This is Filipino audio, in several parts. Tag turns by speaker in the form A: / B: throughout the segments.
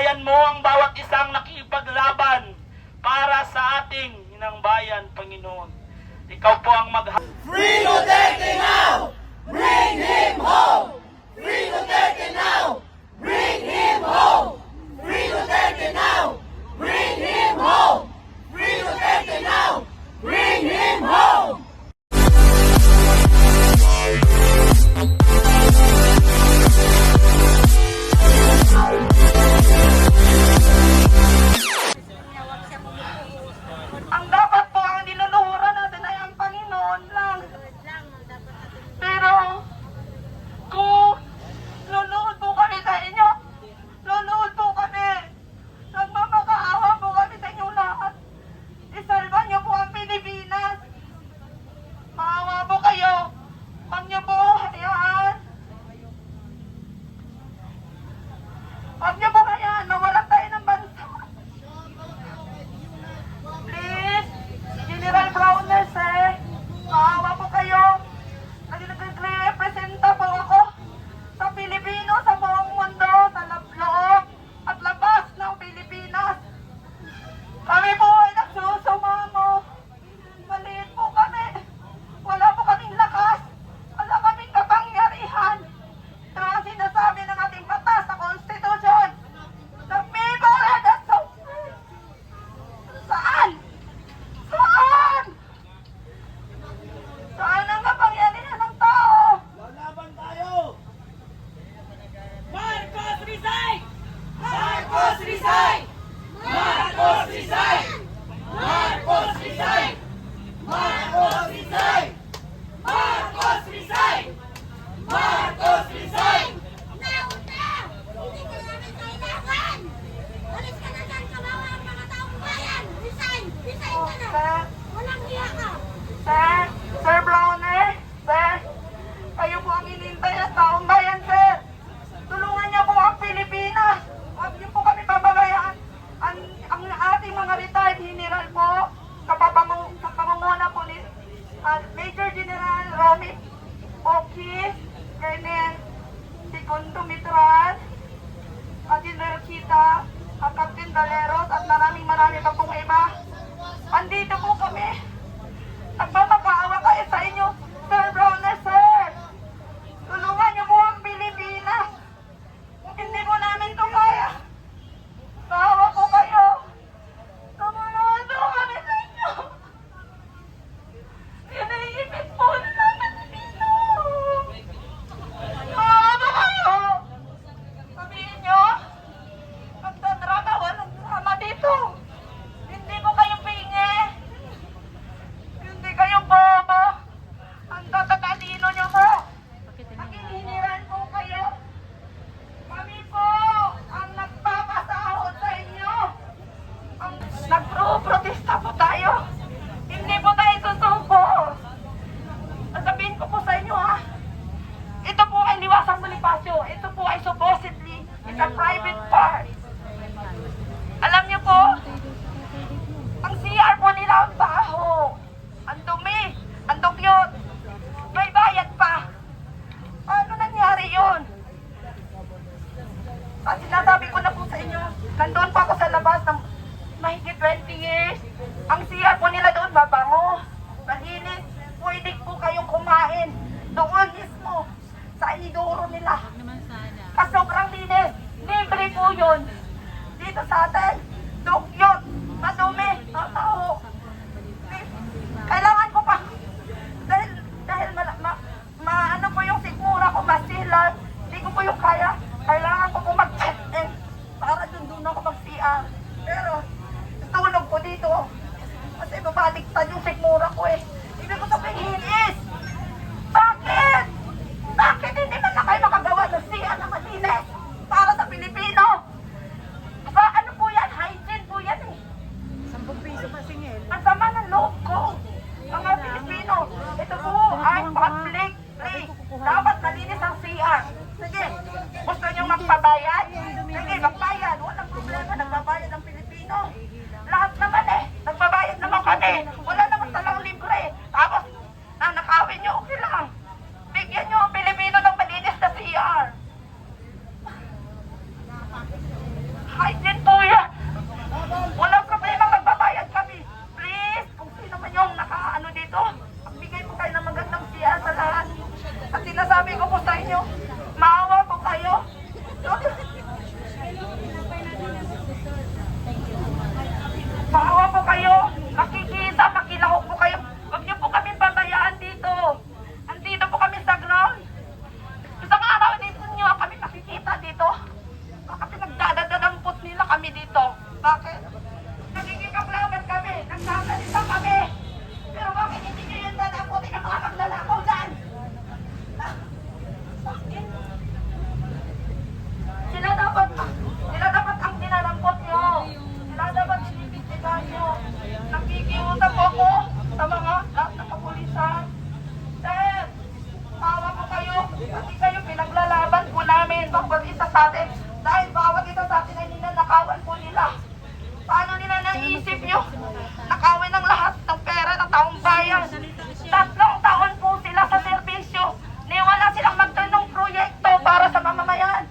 A: Gabayan mo ang bawat isang nakipaglaban para sa ating inang bayan, Panginoon. Ikaw po ang
B: Free Duterte now! Bring him home! Free Duterte now! Bring him home! Free Duterte now! Bring him home! Free Duterte now! Bring him home!
C: Ang dapat po ang ninunuhuran natin ay ang Panginoon lang. Pero kung luluhod po kami sa inyo, luluhod po kami. Nagmamakaawa po kami sa inyo lahat. Isalba niyo po ang Pilipinas. Maawa po kayo. Huwag niyo po hayaan. Huwag niyo po hayaan. Mawalan tayo ng bansa. Please, General Browners, maawa po kayo. Nagrepresenta po ako sa Pilipino, sa buong mundo, sa loob at labas ng Pilipinas. Kami po ay nagsusumamo. Maliit po kami. Wala po kaming lakas. Wala kaming kapangyarihan. Pero ang sinasabi ng ating batas sa Constitution, the people have the sovereign. Saan? Saan? Saan ang kapangyarihan ng tao?
B: Lalaban tayo!
C: Marcos resign!
B: Marcos resign! Marcos resign! Marcos resign! Marcos resign! Marcos resign! Marcos resign!
D: Nauna! Hindi ka namin kailangan! Alis ka na dyan! Kawawa ang mga taong bayan! Resign! Resign ka na!
C: Sir,
D: Walang hiya ka!
C: Sir Browner, sir, kayo po ang inintay ng taong bayan, sir. Tulungan niyo po ang Pilipinas. Huwag niyo po kami bababayaan. Ang ating mga retired general po, sa pamumuno po ni Major General Romy Oki, Colonel Segundo Mitral, General Kita, Captain Daleros, at maraming pa pong iba. Andito po kami. Nagmamakaawa kayo sa inyo, Sir Browner, sir. Tulungan niyo po ang Pilipinas. Hindi po namin ito kaya. Maawa po kayo. Tumulungan po kami sa inyo. Iniipit po namin dito. Maawa po kayo. Sabihin niyo, magdadrama, walang drama dito. Hindi po kayo pingi. Hindi kayo bobo. Ang tatatalino niyo po. Naghihiniran po kayo. Kami po ang nagpapasahod sa inyo. Nagpro-protesta po tayo. Hindi po tayo susuko. Sasabihin ko po sa inyo, ha. Ito po ay Liwasang Bonifacio. Ito po ay supposedly is a private part. Alam niyo po, ang CR po nila ang baho. Ang dumi. Ang dugyot. May bayad pa. Paano nangyari yun? Kasi sinasabi ko na po sa inyo, nandun pa ako sa labas ng mahigit 20 years. Ang CR po nila doon babango. Malinis. Pwede po kayong kumain. Doon mismo. Sa inidoro nila. Kasi sobrang linis. Libre po yun. Dito sa atin. Dugyot. Madumi. Tao. Kailangan ko pa. Dahil ano po yung sikmura ko masilan. Hindi ko po yung kaya. Kailangan ko po mag-check-in. Para doon ako mag-CR. Pero, tulog ko dito. Kasi babaliktad yung sikmura ko eh. Ibig ko sabihin is, bakit? Bakit hindi man na kayo makagawa ng CR na malinis? Para sa Pilipino? Ba, ano po yan? Hygiene po yan eh.
E: 10 piso pa singil.
C: Ang sama ng loob ko. Mga Pilipino, ito po ay public place. Dapat malinis ang CR. Sige, gusto nyo magpabayad? Sige, magbayad. Walang problema, nagbabayad ang Pilipino. Lahat naman eh, nagbabayad naman kami. Wala naman talang libre. namin, bawat isa sa atin. Dahil bawat isa sa atin ay ninanakawan po nila. Paano nila naisip nyo? Nakawin ng lahat ng pera ng taong bayan. 3 taon po sila sa serbisyo. Wala silang magtanong proyekto para sa mamamayan.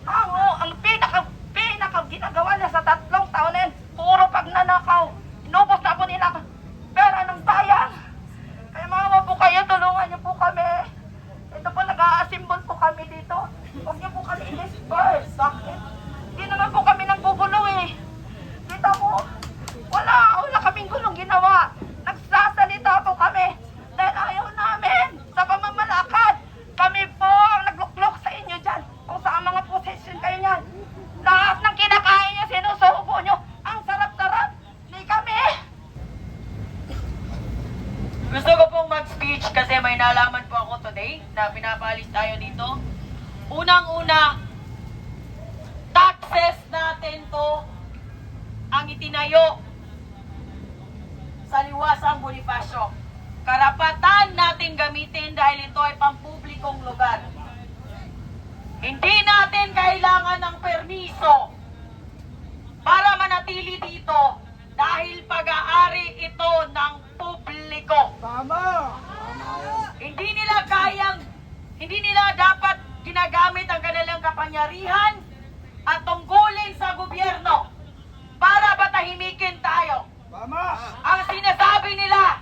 C: Ang pinaka ginagawa niya sa 3 taon na yun, puro pagnanakaw. Inubos na po nila pera ng bayan. Kaya mga po kayo, tulungan niyo po kami. Ito po, nag-a-assemble po kami dito. Huwag niyo po kami i-disperse. Bakit? Hindi naman po kami nanggugulo eh. Kita mo, wala kaming gulong ginawa. Nagsasalita po kami dahil ayaw namin sa pamamalakad. Kami po ang nagluklok sa inyo dyan. Kung saan mga posisyon kayo yan. Lahat ng kinakain nyo, sinusubo nyo. Ang sarap-sarap. Hindi kami.
F: Gusto ko pong mag-speech kasi may nalaman po ako today na pinapalis tayo dito. Unang-una, taxes natin to ang itinayo sa Liwasang Bonifacio. Karapatan natin gamitin dahil ito ay pampublikong lugar. Hindi natin kailangan ng permiso para manatili dito dahil pag-aari ito ng publiko. Hindi nila dapat ginagamit ang kanilang kapangyarihan at tungkulin sa gobyerno para patahimikin tayo. Ang sinasabi nila,